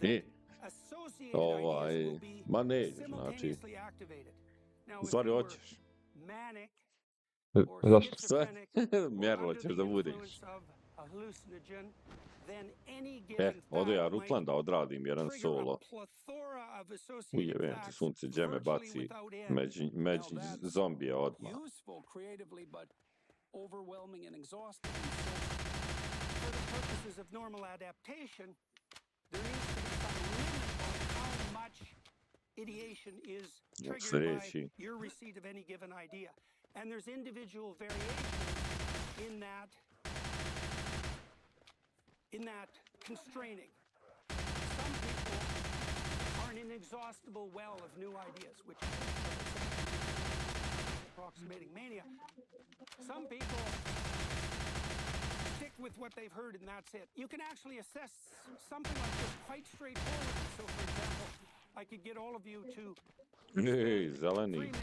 I ma nećeš, znači, u stvari hoćeš. Zašto? Sve mjerilo ćeš da budeš. Odo ja Rootlanda odradim jedan solo. Ujebem ti, sunce džeme baci među zombije odmah. Overwhelming and exhausting. For the purposes of normal adaptation, there needs to be some limit on how much ideation is triggered by your receipt of any given idea. And there's individual variation in that constraining. Some people are an inexhaustible well of new ideas, which is approximating mania. Some people stick with what they've heard and that's it. You can actually assess something like this quite straightforwardly. So, for example, I could get all of you to spend 3 minutes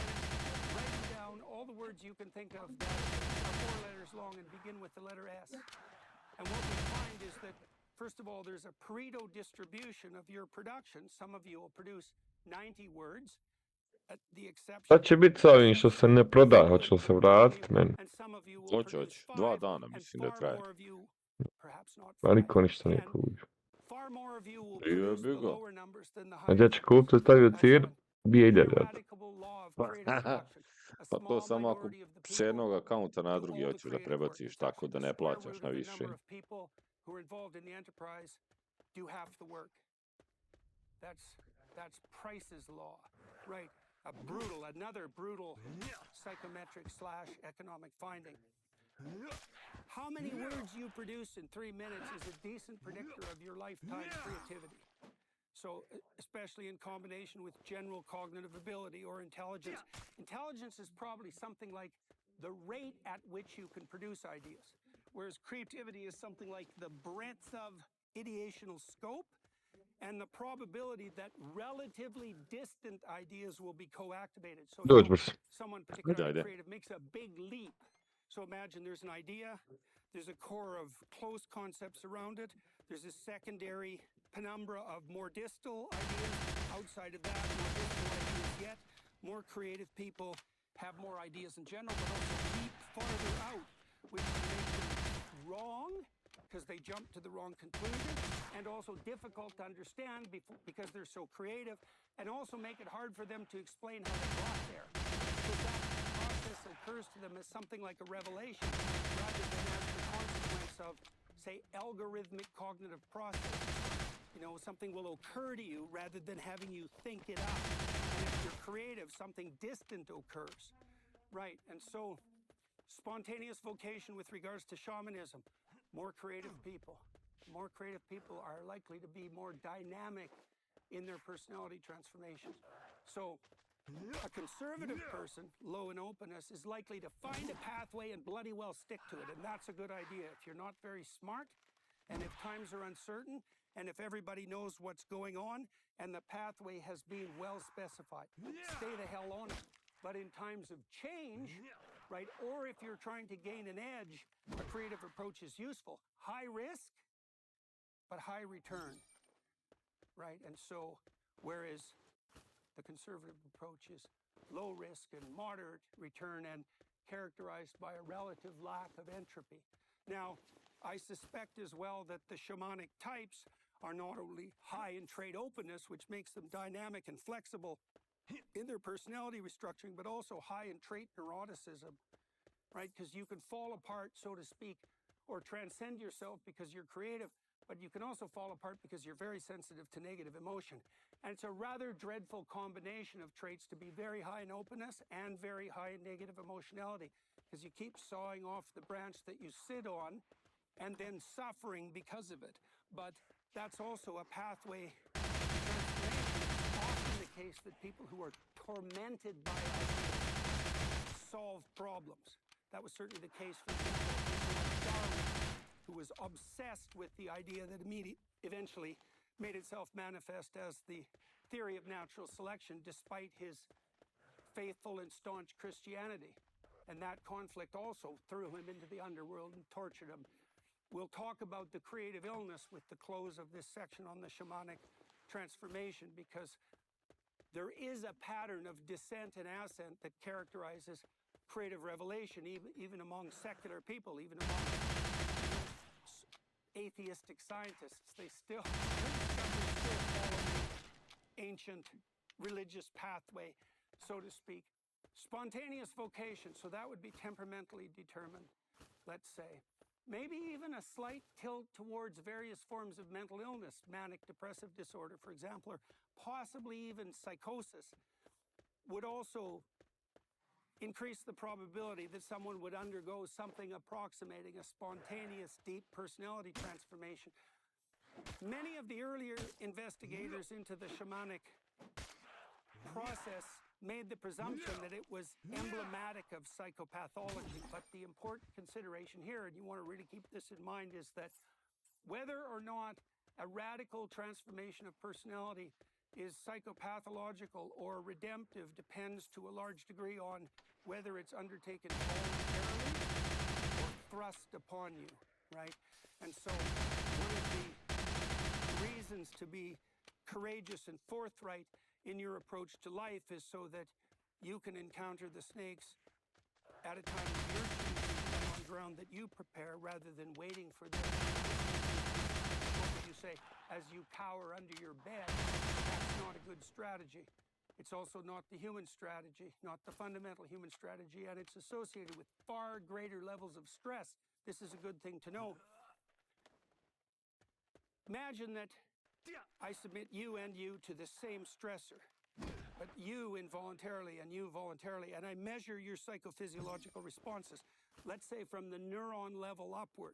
writing down all the words you can think of that are 4 letters long and begin with the letter S. And what we find is that, first of all, there's a Pareto distribution of your production. Some of you will produce 90 words. Šta će biti sa ovim što se ne proda? Hoće li se vratiti meni? Hoće. 2 dana mislim da traje. Pa niko ništa nije kupio. Jebi ga. A gdje će kupiti, stavio cijenu? 2000. Pa to samo ako s jednog akaunta na drugi hoćeš da prebaciš, tako da ne plaćaš na više. That's Price's law, right? Another brutal psychometric / economic finding. How many words you produce in 3 minutes is a decent predictor of your lifetime creativity. So, especially in combination with general cognitive ability or intelligence. Intelligence is probably something like the rate at which you can produce ideas, whereas creativity is something like the breadth of ideational scope and the probability that relatively distant ideas will be co-activated. So someone particularly creative makes a big leap. So imagine there's an idea, there's a core of close concepts around it, there's a secondary penumbra of more distal ideas. Outside of that, more distal ideas yet. More creative people have more ideas in general, but also leap farther out, which makes them wrong, because they jump to the wrong conclusion, and also difficult to understand because they're so creative, and also make it hard for them to explain how they got there. Because that process occurs to them as something like a revelation, rather than as the consequence of, say, algorithmic cognitive process. You know, something will occur to you rather than having you think it up. And if you're creative, something distant occurs. Right, and so spontaneous vocation with regards to shamanism. More creative people are likely to be more dynamic in their personality transformations. So a conservative person, low in openness, is likely to find a pathway and bloody well stick to it. And that's a good idea. If you're not very smart, and if times are uncertain, and if everybody knows what's going on, and the pathway has been well specified, stay the hell on it. But in times of change, right, or if you're trying to gain an edge, a creative approach is useful. High risk, but high return, right? And so, whereas the conservative approach is low risk and moderate return and characterized by a relative lack of entropy. Now, I suspect as well that the shamanic types are not only high in trait openness, which makes them dynamic and flexible in their personality restructuring, but also high in trait neuroticism, right? Because you can fall apart, so to speak, or transcend yourself because you're creative, but you can also fall apart because you're very sensitive to negative emotion. And it's a rather dreadful combination of traits to be very high in openness and very high in negative emotionality, because you keep sawing off the branch that you sit on and then suffering because of it. But that's also a pathway to transformation. It's often the case that people who are tormented by ideas solve problems. That was certainly the case for Darwin, who was obsessed with the idea that eventually made itself manifest as the theory of natural selection, despite his faithful and staunch Christianity. And that conflict also threw him into the underworld and tortured him We'll talk about the creative illness with the close of this section on the shamanic transformation, because there is a pattern of descent and ascent that characterizes creative revelation, even among secular people, even among atheistic scientists. They still follow the ancient religious pathway, so to speak. Spontaneous vocation, so that would be temperamentally determined, let's say. Maybe even a slight tilt towards various forms of mental illness, manic depressive disorder, for example, or possibly even psychosis, would also increase the probability that someone would undergo something approximating a spontaneous, deep personality transformation. Many of the earlier investigators into the shamanic process made the presumption that it was emblematic of psychopathology, but the important consideration here, and you want to really keep this in mind, is that whether or not a radical transformation of personality is psychopathological or redemptive depends to a large degree on whether it's undertaken voluntarily or thrust upon you, right? And so one of the reasons to be courageous and forthright in your approach to life is so that you can encounter the snakes at a time of your choosing on ground that you prepare, rather than waiting for them. What would you say? As you cower under your bed, that's not a good strategy. It's also not the human strategy, not the fundamental human strategy, and it's associated with far greater levels of stress. This is a good thing to know. Imagine that I submit you and you to the same stressor, but you involuntarily and you voluntarily, and I measure your psychophysiological responses, let's say from the neuron level upward.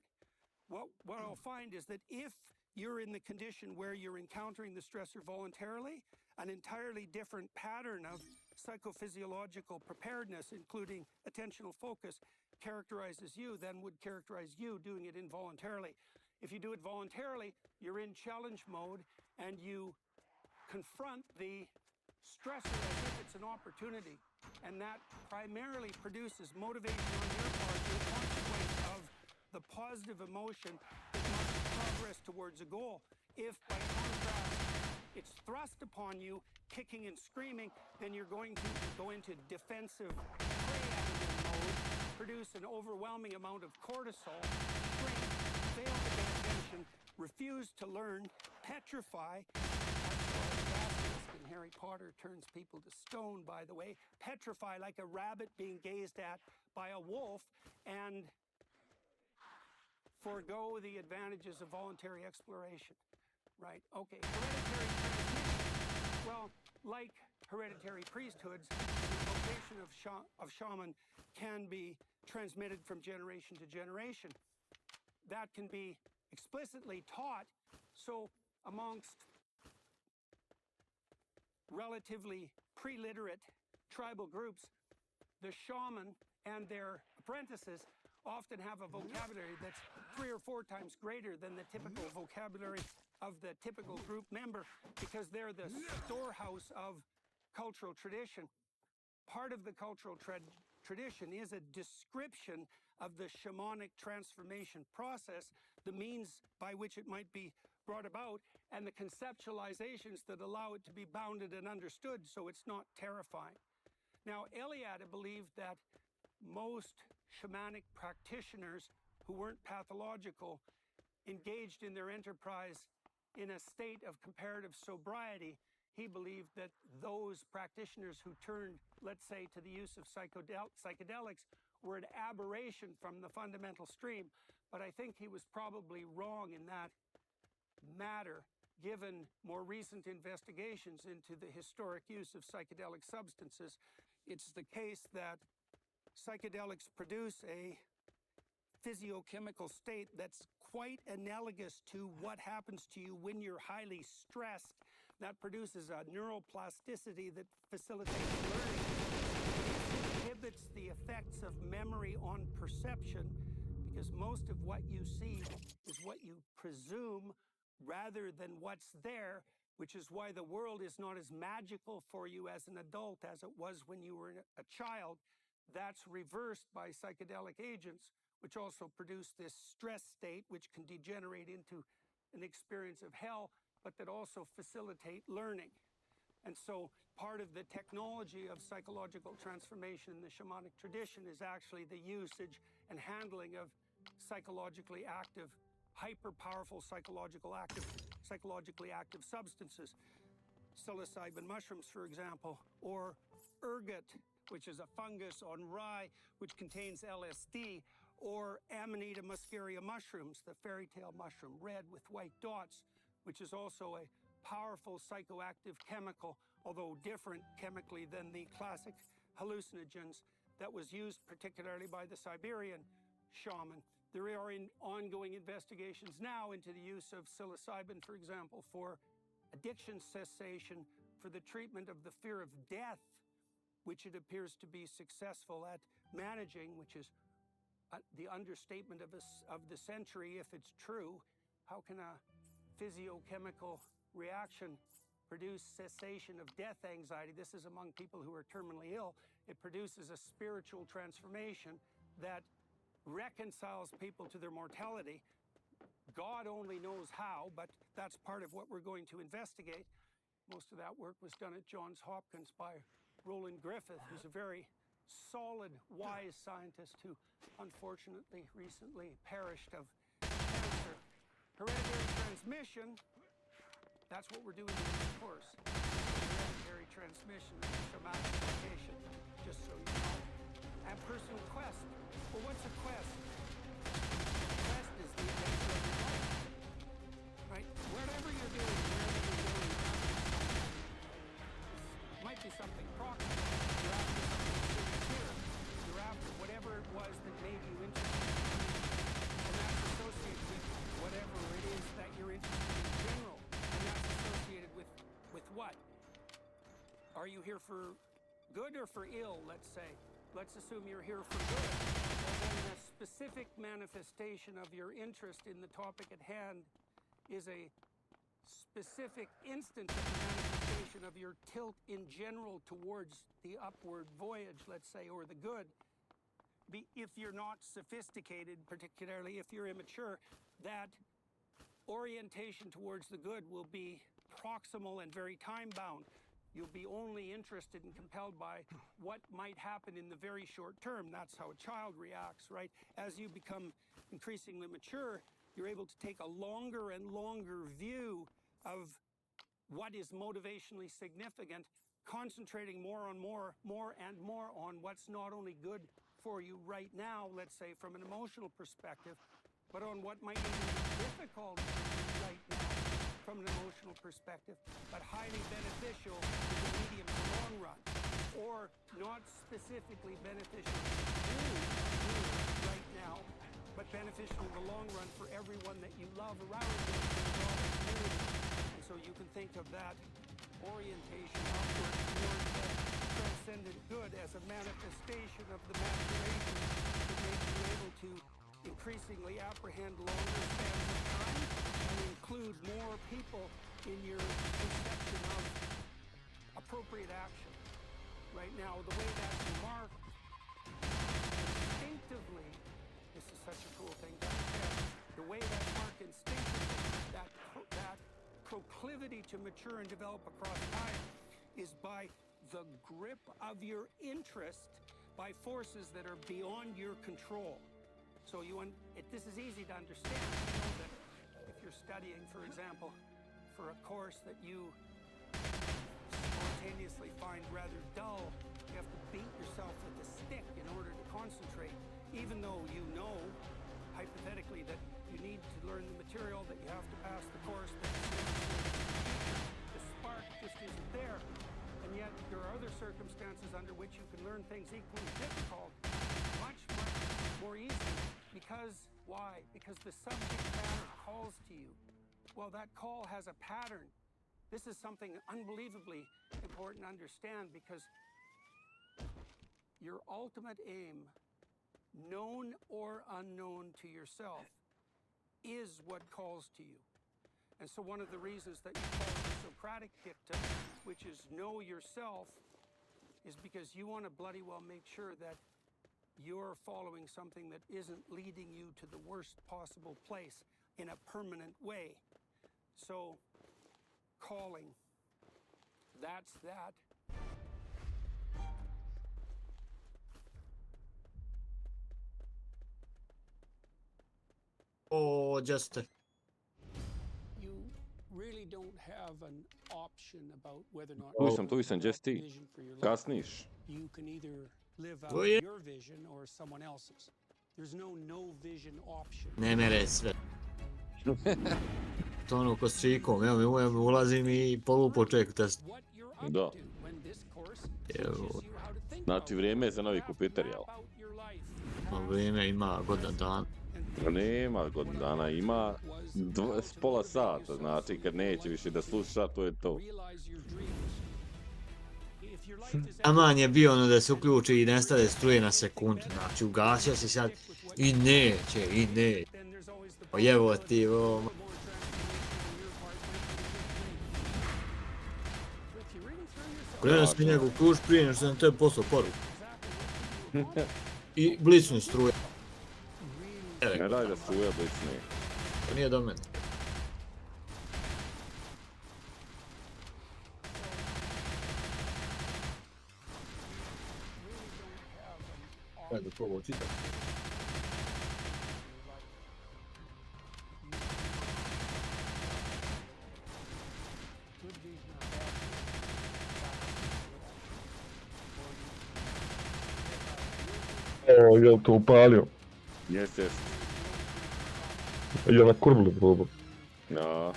What I'll find is that if you're in the condition where you're encountering the stressor voluntarily, an entirely different pattern of psychophysiological preparedness, including attentional focus, characterizes you than would characterize you doing it involuntarily. If you do it voluntarily, you're in challenge mode and you confront the stressor as if it's an opportunity. And that primarily produces motivation on your part as a consequence of the positive emotion that marks progress towards a goal. If, by contrast, it's thrust upon you, kicking and screaming, then you're going to go into defensive prey animal mode, produce an overwhelming amount of cortisol, shrink, fail to pay attention, refuse to learn, petrify. And Harry Potter turns people to stone, by the way. Petrify like a rabbit being gazed at by a wolf, and forego the advantages of voluntary exploration. Right? Okay. Hereditary transmission. Well, like hereditary priesthoods, the vocation of shaman can be transmitted from generation to generation. That can be explicitly taught. So amongst relatively pre-literate tribal groups, the shaman and their apprentices often have a vocabulary that's 3 or 4 times greater than the typical vocabulary of the typical group member, because they're the storehouse of cultural tradition. Part of the cultural tradition is a description of the shamanic transformation process, the means by which it might be brought about, and the conceptualizations that allow it to be bounded and understood so it's not terrifying. Now, Eliade believed that most shamanic practitioners who weren't pathological engaged in their enterprise in a state of comparative sobriety. He believed that those practitioners who turned, let's say, to the use of psychedelics were an aberration from the fundamental stream. But I think he was probably wrong in that matter, given more recent investigations into the historic use of psychedelic substances. It's the case that psychedelics produce a physiochemical state that's quite analogous to what happens to you when you're highly stressed. That produces a neuroplasticity that facilitates learning. It inhibits the effects of memory on perception, because most of what you see is what you presume rather than what's there, which is why the world is not as magical for you as an adult as it was when you were a child. That's reversed by psychedelic agents, which also produce this stress state, which can degenerate into an experience of hell, but that also facilitate learning. And so part of the technology of psychological transformation in the shamanic tradition is actually the usage and handling of psychologically active, hyper-powerful psychologically active substances. Psilocybin mushrooms, for example, or ergot, which is a fungus on rye, which contains LSD, or Amanita muscaria mushrooms, the fairy tale mushroom, red with white dots, which is also a powerful psychoactive chemical, although different chemically than the classic hallucinogens that was used particularly by the Siberian shaman. There are ongoing investigations now into the use of psilocybin, for example, for addiction cessation, for the treatment of the fear of death, which it appears to be successful at managing, which is the understatement of the century, if it's true. How can a physiochemical reaction produce cessation of death anxiety? This is among people who are terminally ill. It produces a spiritual transformation that reconciles people to their mortality. God only knows how, but that's part of what we're going to investigate. Most of that work was done at Johns Hopkins by Roland Griffith, who's a very solid, wise scientist who unfortunately recently perished of cancer. Hereditary transmission, that's what we're doing in this course. Hereditary transmission and shamanic application, just so you know. And personal quest. Well, what's a quest? Quest is the adventure of your life. Right? Whatever you're doing, it might be something proximate. You're after something sincere. You're after whatever it was that made you interested. And that's associated with whatever it is that you're interested in general. And that's associated with what? Are you here for good or for ill, let's say? Let's assume you're here for good. Well, then a specific manifestation of your interest in the topic at hand is a specific instance of the manifestation of your tilt in general towards the upward voyage, let's say, or the good. If you're not sophisticated, particularly if you're immature, that orientation towards the good will be proximal and very time-bound. You'll be only interested and compelled by what might happen in the very short term. That's how a child reacts, right? As you become increasingly mature, you're able to take a longer and longer view of what is motivationally significant, concentrating more and more on what's not only good for you right now, let's say from an emotional perspective, but on what might even be difficult right now from an emotional perspective, but highly beneficial in the medium to long run, or not specifically beneficial to you right now, but beneficial in the long run for everyone that you love around you. And so you can think of that orientation upward toward the transcendent good as a manifestation of the maturation that makes you able to increasingly apprehend longer spans of time and include more people in your conception of appropriate action. Right now, the way that's marked instinctively, this is such a cool thing to understand, the way that's marked instinctively, that proclivity to mature and develop across time is by the grip of your interest by forces that are beyond your control. So this is easy to understand. You know that if you're studying, for example, for a course that you spontaneously find rather dull, you have to beat yourself with a stick in order to concentrate, even though you know, hypothetically, that you need to learn the material, that you have to pass the course, that the spark just isn't there. And yet there are other circumstances under which you can learn things equally difficult, much more easily. Because, why? Because the subject matter calls to you. Well, that call has a pattern. This is something unbelievably important to understand, because your ultimate aim, known or unknown to yourself, is what calls to you. And so one of the reasons that you call the Socratic dictum, which is know yourself, is because you want to bloody well make sure that you're following something that isn't leading you to the worst possible place in a permanent way. So, calling. That's that. Oh, just You really don't have an option about whether or not Tu sam, gdje si ti? vision for your life. Kasniš? You can either live out Oh, yeah. your vision or someone else's. There's no vision option. ne mere sve. To ono ko s čikom, evo mi ulazim i polupo čovjek test. What you're up Da. to when this course Evo, teaches you how to think Znači, vrijeme je za novi kompjuter, jel? about your life. vrijeme ima godina dana. Nema godinu dana, ima pola sata, znači kad neće više da sluša, to je to. Realize your dreams. If your life is Aman je bio ono da se uključi i nestane struje na sekundu, znači ugasio se sad i neće, then there's always the o jevo ti, o, more transformation on your part might be the dream. But if you really throw yourself krenuo sam njega uključiti prije nego što sam tebi poslao poruku. I blicnu struje. Ne daj da struja blicne. To nije do mene. Ajde, probao čitam. O, jel to upalio? Jeste, Jel na kurblu probao? no.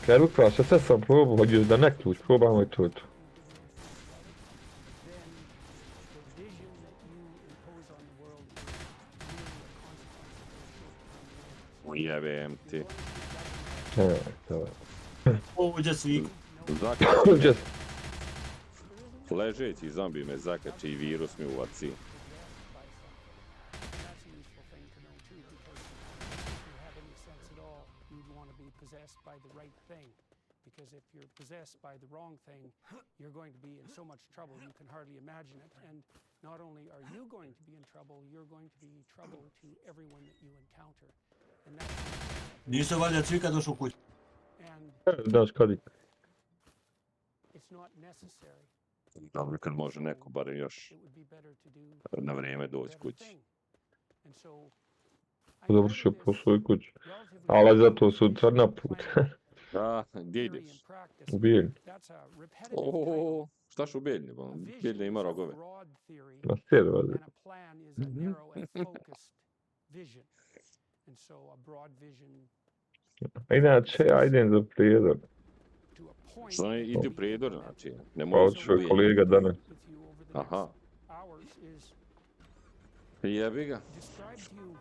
Kaj Luka, sve sam probao, hoćeš da ne ključ, probamo i to je to. Ujebem ti. To je. Ovdje sviku. Zakači, Just, ležeći zombi me zakači i virus mi uvaci. That's a useful thing to know too, because if you have any sense at all, you'd want to be possessed by the right thing. Because if you're possessed by the wrong thing, you're going to be in so much trouble you can hardly imagine it. And not only are you going to be in trouble, you're going to be trouble to everyone that you encounter. And Nisu valjda cvika došao u kuću. and daš kadik. it's not necessary. Dobro, kad može neko barem još It would be better to do na vrijeme the doći better kući. thing. And so I Završio find po this svojoj kući. relatively Ali zato sutra na put. A, gdje theory ideš? and practice. U Bijeljni. That's a repetitive title. O, šta su u Bijeljni? A Bijeljni ima vision is a rogove. broad theory, Na sjedu, valjda. and a plan is a narrow and focused vision. And so a broad vision A inače, ja idem za prijedor. to a point Što ne idi u prijedor, znači, ne Pa možeš otišao je uvijek. kolega danas. with you over the Aha. next hours is Jebi ga. describe to you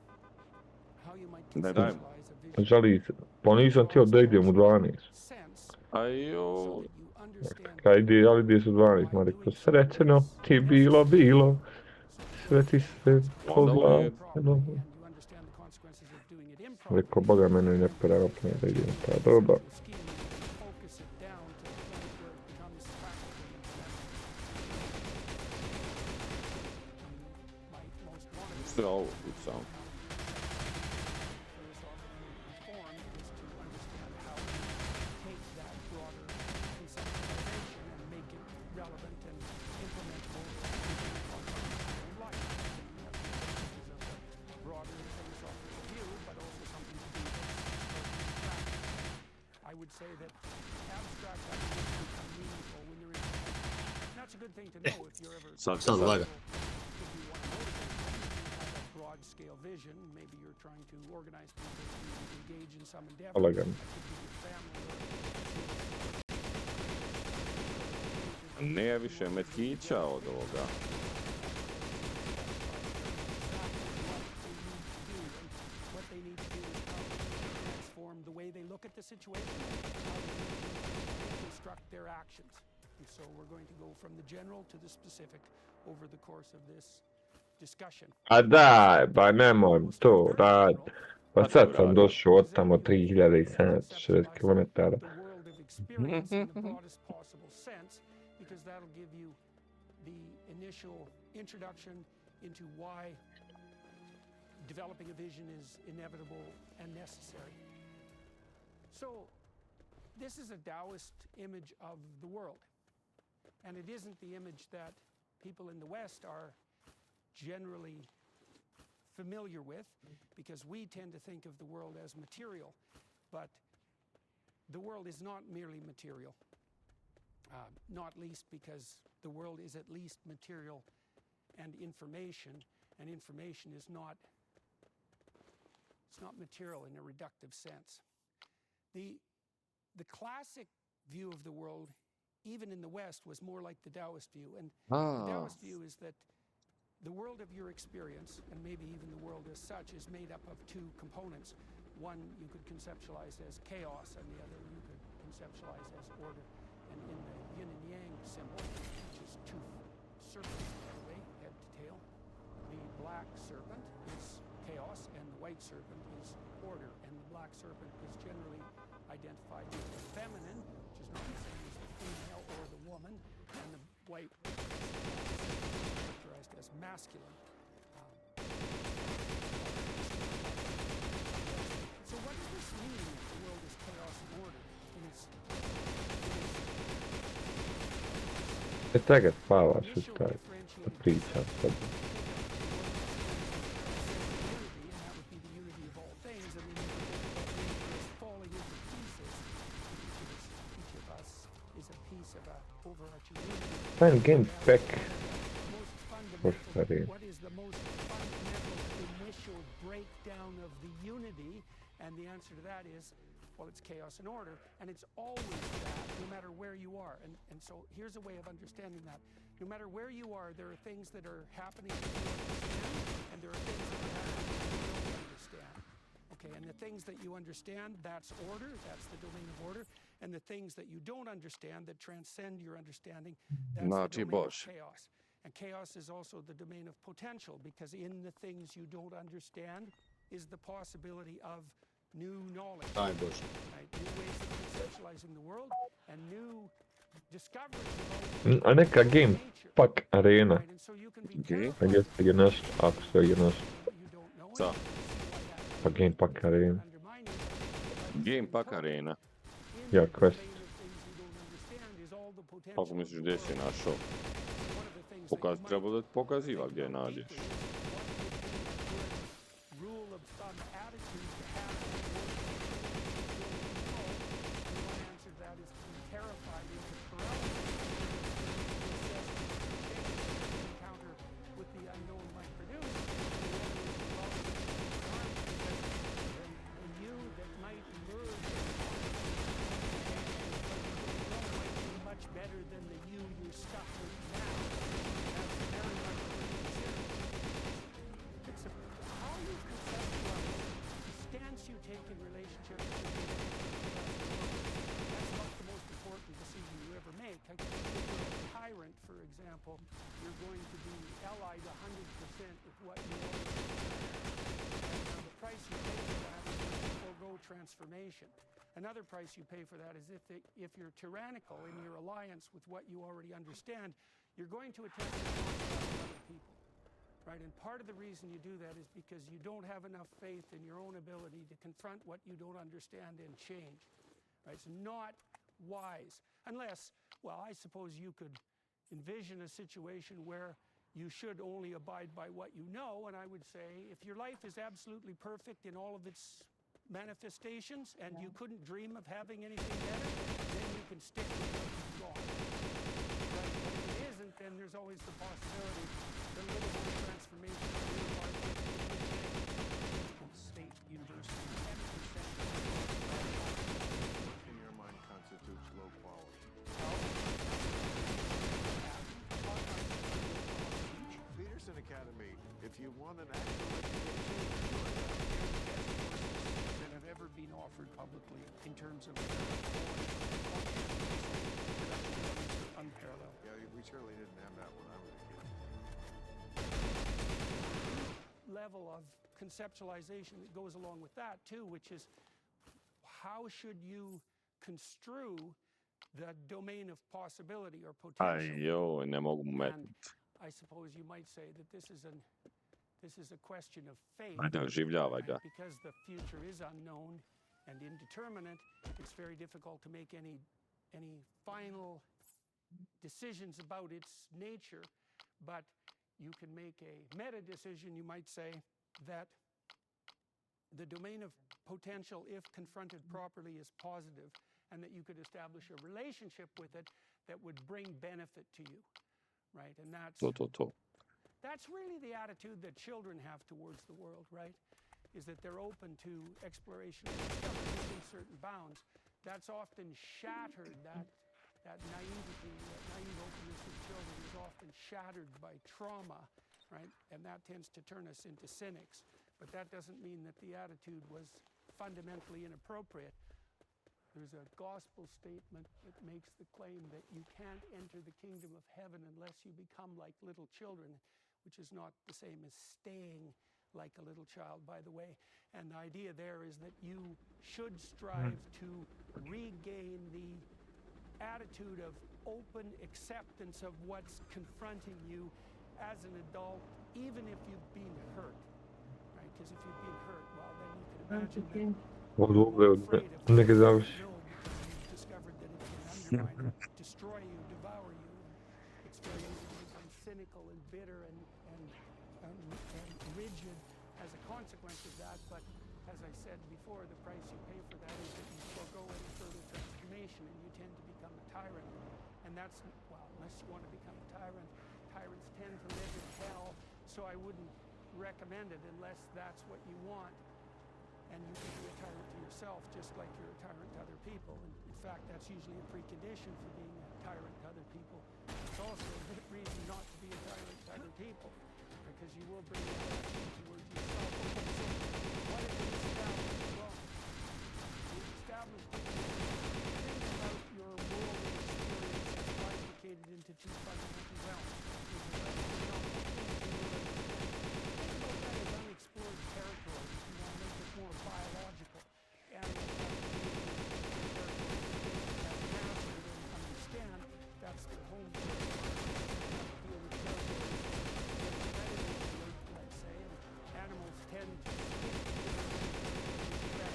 how you might Ne dajem. conceptualize a vision Žali se. Pa nisam htio da idem u 12. sense Ajo. so that you understand Kaj ide, ali ide su 12. Ma rekao, srećeno ti bilo. Sve ti se pozlao. and you understand the consequences of doing it improperly. Rekao, boga mene ne prava pa da idem ta doba. The scheme is to focus it down to the point where it becomes practically implementable. My most wanted Sve ovo kucam. informed is to understand how to take that broader conceptualization and make it relevant and implementable in your life. You have the advantages of the broader philosophical view, but also something to do with practice. I would say that abstract ideas become meaningful when they're implemented. And that's a good thing to know if you're ever Sad, Sad sad. vaga. if you want to motivate them, you have a broad scale vision. Maybe you're trying to organize people to engage in some endeavor. Lagano. That could be your family Nije više metkića od ovoga. what they need to do is how to transform the way they look at the situation, how they construct their actions. And so we're going to go from the general to the specific over the course of this discussion. A daj, ba nemoj to rad. Pa sad sam došao od tamo 3760 km. The world of experience in the broadest possible sense, because that'll give you the initial introduction into why developing a vision is inevitable and necessary. So, this is a Taoist image of the world. And it isn't the image that people in the West are generally familiar with, because we tend to think of the world as material. But the world is not merely material, not least because the world is at least material and information is not, it's not material in a reductive sense. The classic view of the world, even in the West, was more like the Taoist view. And the Taoist view is that the world of your experience, and maybe even the world as such, is made up of two components. One you could conceptualize as chaos, and the other you could conceptualize as order. And in the yin and yang symbol, which is two serpents, by the way, head to tail, the black serpent is chaos, and the white serpent is order. And the black serpent is generally identified with the feminine, which is not the same as the female or the woman, and the white is characterized as masculine. So what does this mean if the world is chaos and order? Tätä paavaa sitä priča sad. Tän game back. What is the most fundamental initial breakdown of the unity? And the answer to that is, well, it's chaos and order, and it's always that, no matter where you are. And so here's a way of understanding that. No matter where you are, there are things that are happening that you understand, and there are things that are happening that you don't understand. Okay, and the things that you understand, that's order, that's the domain of order. And the things that you don't understand, that transcend your understanding, that's the domain of chaos. And chaos is also the domain of potential, because in the things you don't understand is the possibility of new knowledge, right? New ways of conceptualizing the world, and new discoveries about Ainakaan Game Pack Arena. right? And so you can be I guess the Jonas Axel Jonas you don't know So, på Game Pack Arena. undermining Game Pack Arena. Ja, the quest. domain of things you don't understand is all the potential Ako of misliš the gdje si world. našao? One of the things that you might Treba da ti pokaziva gdje think about nađeš. deeply is what would be a good rule of thumb attitude to have towards the world you don't know. And one answer to that is to be terrified into paralysis, to assess the encounter with the unknown might produce. And the other is to welcome it with open arms, because the you that might emerge might be much better than the you you're stuck with now. That's very much what we consider. It's how you conceptualize the stance you take in relationship to the that's not the most important decision you ever make. If you're a tyrant, for example, you're going to be allied 100% with what you already and the price you pay for that is to forego transformation. Another price you pay for that is if you're tyrannical in your alliance with what you already understand, you're going to attempt to control other people. Right? And part of the reason you do that is because you don't have enough faith in your own ability to confront what you don't understand and change. Right? It's not wise. Unless, well, I suppose you could envision a situation where you should only abide by what you know. And I would say, if your life is absolutely perfect in all of its manifestations and you couldn't dream of having anything better, then you can stick with what you've got. Right? But if it isn't, then there's always the possibility that a little bit of transformation in your life State University, 10% in your mind constitutes low quality. Peterson Academy, if you want an actual education, that have ever been offered publicly in terms of unparalleled. yeah, we surely didn't have that when I was a kid. Level of conceptualization that goes along with that too, which is how should you construe the domain of possibility or potential. Aj joj, ne mogu mu metnut. I suppose you might say that this is a question of faith. Ajde, oživljavaj ga. Because the future is unknown and indeterminate, it's very difficult to make any final decisions about its nature, but you can make a meta decision, you might say, that the domain of potential, if confronted properly, is positive, and that you could establish a relationship with it that would bring benefit to you, right? And that's really the attitude that children have towards the world, right? Is that they're open to exploration and discovery within certain bounds. That's often shattered, that naivety, that naive openness of children is often shattered by trauma, right? And that tends to turn us into cynics. But that doesn't mean that the attitude was fundamentally inappropriate. There's a gospel statement that makes the claim that you can't enter the kingdom of heaven unless you become like little children, which is not the same as staying like a little child, by the way. And the idea there is that you should strive to regain the attitude of open acceptance of what's confronting you as an adult, even if you've been hurt, right? Because if you've been hurt, well, then you can imagine that Neke završi. no, because you've discovered that it can undermine, destroy you, devour you. It's very easy to become cynical and bitter and rigid as a consequence of that. But as I said before, the price you pay for that is that you forego any further transformation and you tend to become a tyrant. And that's, well, unless you want to become a tyrant, tyrants tend to live in hell. So I wouldn't recommend it unless that's what you want. And you can be a tyrant to yourself just like you're a tyrant to other people. And in fact, that's usually a precondition for being a tyrant to other people. It's also a good reason not to be a tyrant to other people, because you will bring that attitude towards yourself. So what is established? Well, we established that things about your world and experience is bifurcated into two fundamental realms. Think about that as unexplored territory. More biological. Animals have to be mastered and understand that's their home. Deal with territories let's say, and animals tend to stick to their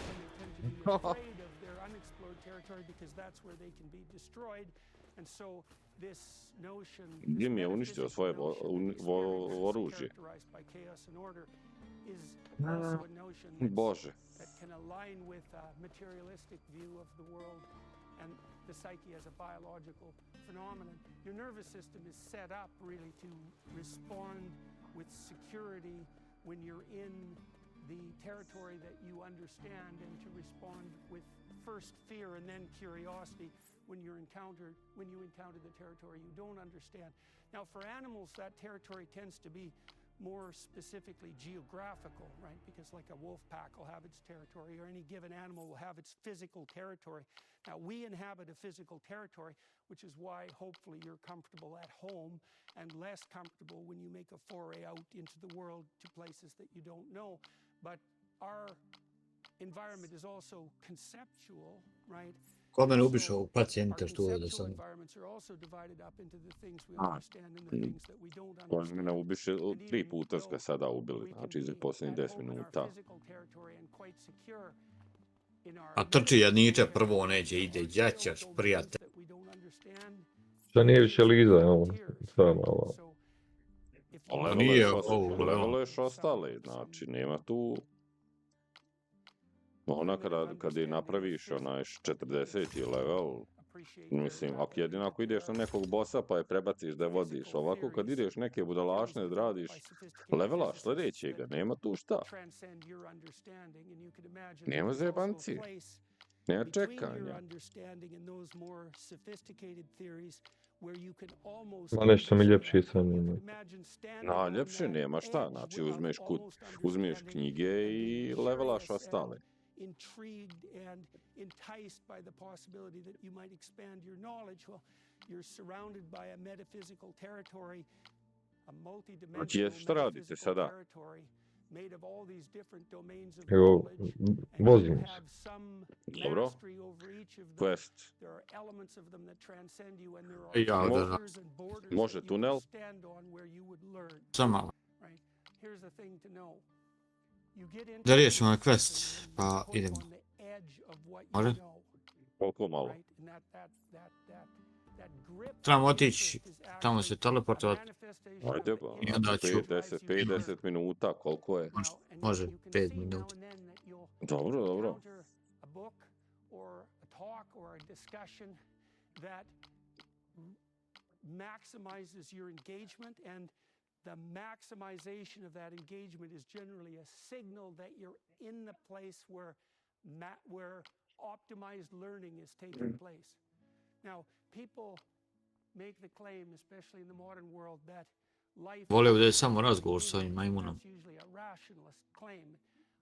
and they tend to be afraid of their unexplored territory because that's where they can be destroyed. And so this notion, Jim je uništio svoje oružje. characterized by chaos and order, is also a notion Bože. that can align with a materialistic view of the world and the psyche as a biological phenomenon. Your nervous system is set up really to respond with security when you're in the territory that you understand, and to respond with first fear and then curiosity when you encounter the territory you don't understand. Now, for animals, that territory tends to be more specifically geographical, right? Because like a wolf pack will have its territory, or any given animal will have its physical territory. Now, we inhabit a physical territory, which is why hopefully you're comfortable at home and less comfortable when you make a foray out into the world to places that you don't know. But our environment is also conceptual, right? Kome ne ubišao u pacijenter tu da sam... Environments are also divided up into the things we understand and the things that we don't To understand. mene ubiše 3 puta ga sada ubili, znači za posljednjih 10 minuta. A trči jadniče prvo neđe, ide đačaš, prijatelj. Šta nije više Liza, on sve malo. Leveluješ ostale, znači nema tu... Ona kada je napraviš onaj 40. level, mislim, jedino ako ideš na nekog bossa pa je prebaciš da je vodiš, ovako kad ideš neke budalašne da radiš, levelaš sljedećega, nema tu šta. Nema zajebancije, nema čekanja. Ma nešto mi ljepši sam ima. No, ljepše nema šta, znači uzmeš knjige i levelaš ostale. Intrigued and enticed by the possibility that you might expand your knowledge. Well, you're surrounded by a metaphysical territory, a multidimensional metaphysical territory made of all these different domains of Evo, knowledge, and vozim you se. have some Dobro. mastery over each of them. Quest. There are elements of them that transcend you, and there Ja, are da. barriers and borders Može that you tunel? can stand on where you would learn. Samo malo. Right? Here's the thing to know. You get into Da riješimo ovaj something quest, and pa you're put idemo. on the edge of what you Može? know, Koliko malo? right? And that grip Trebamo of otići, interest is tamo actually se a teleportovat. manifestation Ajde, of the pa, I onda interest ću- that drives you 50 minuta, koliko je? Now, and Može, you can 5 see now minuta. and then that you'll Dobro, dobro. encounter a book or a talk or a discussion that maximizes your engagement, and the maximization of that engagement is generally a signal that you're in the place where optimized learning is taking place. Now, people make the claim, especially in the modern world, that life Volio bi da je is samo razgovor s ovim meaningless. majmunom. That's usually a rationalist claim.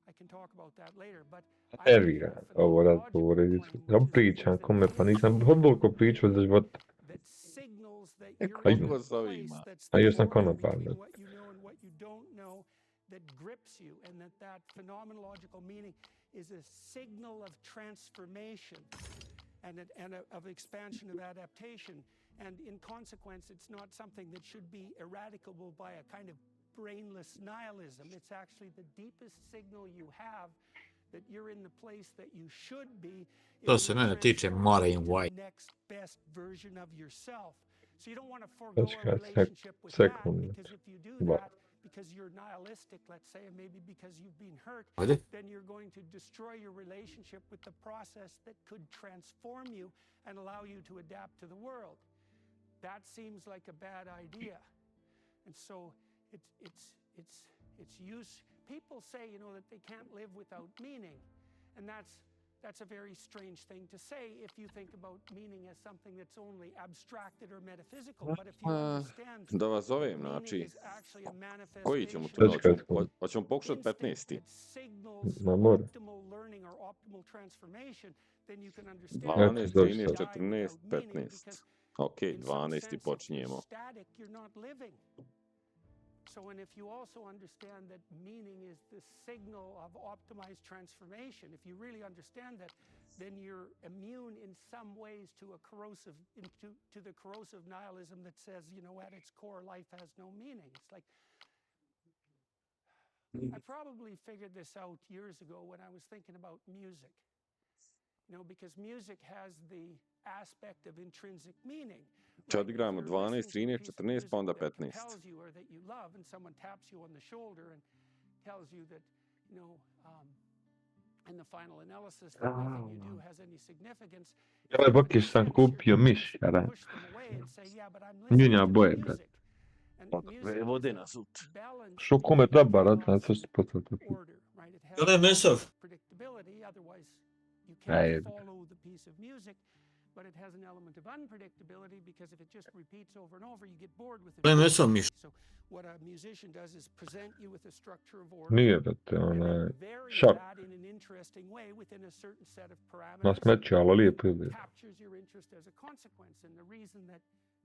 I can talk about that later, but I think Nervira a ovo phenomenological razgovore. claim, which Sam is the pričam thing kome, that pa nisam is toliko pričao za života. that signals that E, you're pa in ima. a Koliko s place ovima? that's A the još sam border konopar, between da. what you know and what you don't know, that grips you, and that phenomenological meaning is a signal of transformation and of expansion of adaptation. And in consequence, it's not something that should be eradicable by a kind of brainless nihilism. It's actually the deepest signal you have that you're in the place that you should be. if To se you're mene tiče transforming Marin into the White. next best version of yourself. So you don't want to forego Počekaj, a relationship with that, sekund. because if you do Ba. that, because you're nihilistic, let's say, and maybe because you've been hurt, Ajde. then you're going to destroy your relationship with the process that could transform you and allow you to adapt to the world. That seems like a bad idea. And so it's use. People say, you know, that they can't live without meaning, and that's a very strange thing to say if you think about meaning as something that's only abstracted or metaphysical. But if you understand Da vas zovem, meaning znači, is actually a koji ćemo manifestation tunel? Počekaj, Hoćemo pokušati instinct 15. that signals Ma mora. optimal learning or optimal transformation, then you can understand 12, that 13, you die 14, without meaning, 15. because Ok, in some 12. sense, if počinjemo. you're static, you're not living. So, and if you also understand that meaning is the signal of optimized transformation, if you really understand that, then you're immune in some ways to the corrosive nihilism that says, you know, at its core, life has no meaning. It's like, I probably figured this out years ago when I was thinking about music. You know, because music has the aspect of intrinsic meaning. Če odigramo 12, 13, 14, pa onda 15. Compels you or that you love, and someone taps you on the shoulder and tells you that, you know, in the final analysis, that nothing you do has any significance. Ovaj bokiš sam kupio miš, jara. Push them away and say, yeah, but I'm listening Njunja to boje, music. brate. And Tako, music is vode a nas ut. balance Što kome dobar, a chaos, to što poslati. order, right? It has Jel je mesov? predictability, otherwise you Ej. can't follow the piece of music, but it has an element of unpredictability, because if it just repeats over and over, you get bored with it. Jel je mesov miš? So what a musician does is present you with a structure of order, Nije, brate, and onaj, then vary šap. that in an interesting way within a certain set of Na parameters. smeću, ali lijepo izgleda. Captures your interest as a consequence, and the reason that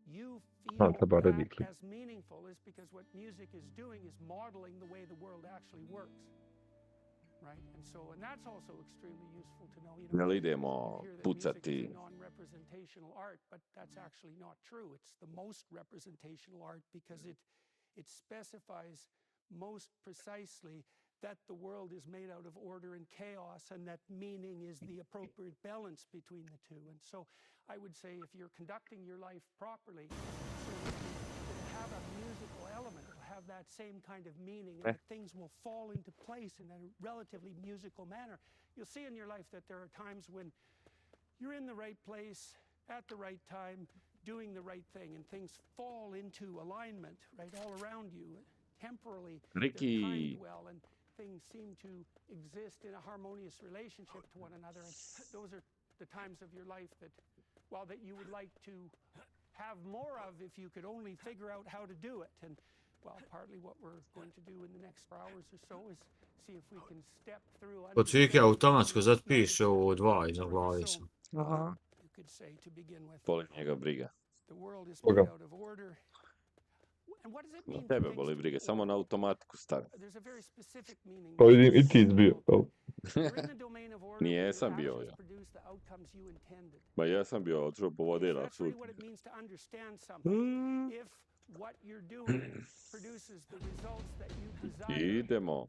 you feel Not about that radically. as meaningful is because what music is doing is modeling the way the world actually works, right? And that's also extremely useful to know. You know, Jel idemo you hear that music pucati? is a non-representational art, but that's actually not true. It's the most representational art, because it specifies most precisely that the world is made out of order and chaos, and that meaning is the appropriate balance between the two. And so I would say, if you're conducting your life properly, so it'll have a musical element, it'll have that same kind of meaning, and that things will fall into place in a relatively musical manner. You'll see in your life that there are times when you're in the right place at the right time, doing the right thing, and things fall into alignment, right, all around you. Temporally, they're Ricky. timed well, and things seem to exist in a harmonious relationship to one another. And those are the times of your life that, well, that you would like to have more of if you could only figure out how to do it. And, well, partly what we're going to do in the next hours or so is see if we can step through. Kod svike automatsko zato piše ovo 2 iza glavi sam. Aha. You could say, to begin with, Boli njega briga. the world is Koga? made out of order. And what does it Na mean for tebe things boli to brige, samo na order? automatiku stavi. There's a very specific meaning. Pa vidim i ti It's izbio. simple. You're in the domain of order when your Nijesam bio actions ja. produce the outcomes you intended. Ma jesam bio otišao po vode na That's sud. really what it means to understand something. If what you're doing produces the results that you desire, Idemo.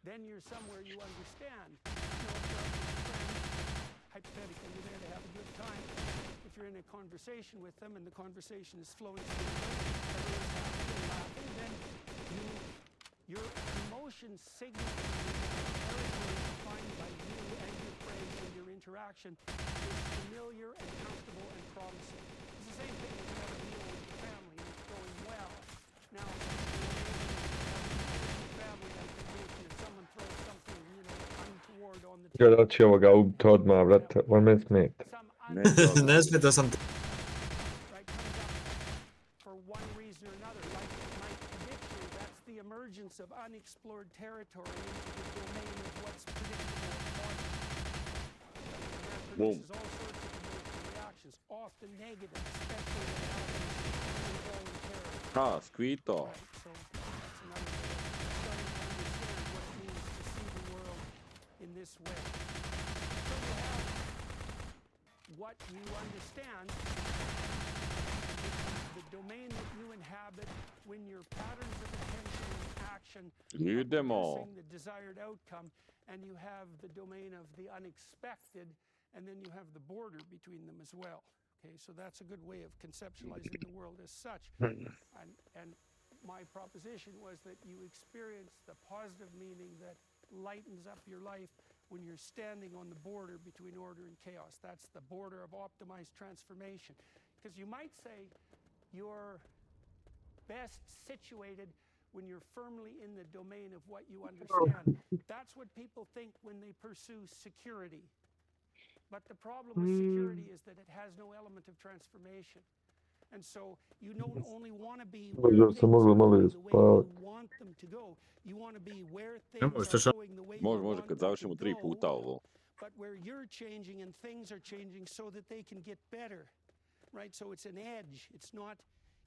then you're somewhere you understand. You know, if you're with a friend, hypothetically, you're there to have a good time. If you're in a conversation with them and the conversation is flowing smoothly, everyone's happy and laughing, then your emotions signal territory defined by you and your friends and your interaction is familiar and comfortable and promising. It's the same thing when you have a meal with your family and it's going well. Now, family, I'm thinking if someone throws something, you know, untoward on the Ja, da će ovoga ubiti odmah, brate. On me smeta. some Ne smeta sam te. right, comes up for one reason or another, like it might addiction. That's the emergence of unexplored territory into the domain of what's predictable and normal. And that produces all sorts of emotional reactions, often negative, especially when it happens involuntarily. Ha, Squito. Right, so that's another way of starting to understand what it means to see the world in this way. So you have what you understand, the domain that you inhabit when your patterns of attention and action are Idemo. producing the desired outcome, and you have the domain of the unexpected, and then you have the border between them as well. Okay, so that's a good way of conceptualizing the world as such. And my proposition was that you experience the positive meaning that lightens up your life when you're standing on the border between order and chaos. That's the border of optimized transformation. Because you might say you're best situated when you're firmly in the domain of what you understand. That's what people think when they pursue security. But the problem with security is that it has no element of transformation. And so you don't only want to be where Možda things sam are mogla malo going the way you spavati. want them to go. You want to be where možeš, things to are sam- going the way you Može, want kad them to završimo 3 puta go, ovo. but where you're changing and things are changing so that they can get better, right? So it's an edge. It's not,